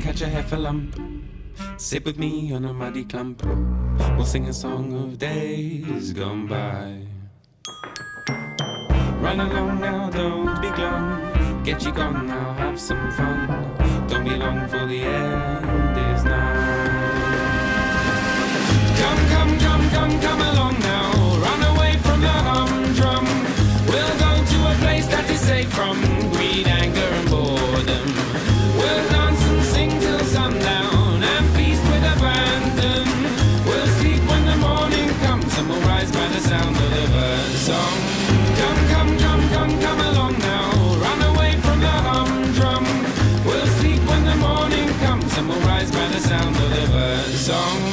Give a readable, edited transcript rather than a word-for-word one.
catch a heffalump. Sit with me on a muddy clump. We'll sing a song of days gone by. Run along now, don't be glum. Get you gone now, have some fun. Don't be long for the end is now. Come, come, come, come, come along now. Run away from the humdrum. We'll go to a place that is safe from greed, anger and boredom. We'll dance and sing till sundown and feast with abandon. We'll sleep when the morning comes and we'll rise by the sound of the bird song. Come, come, come, come, come along now. Run away from the humdrum. We'll sleep when the morning comes and we'll rise by the sound of the bird song.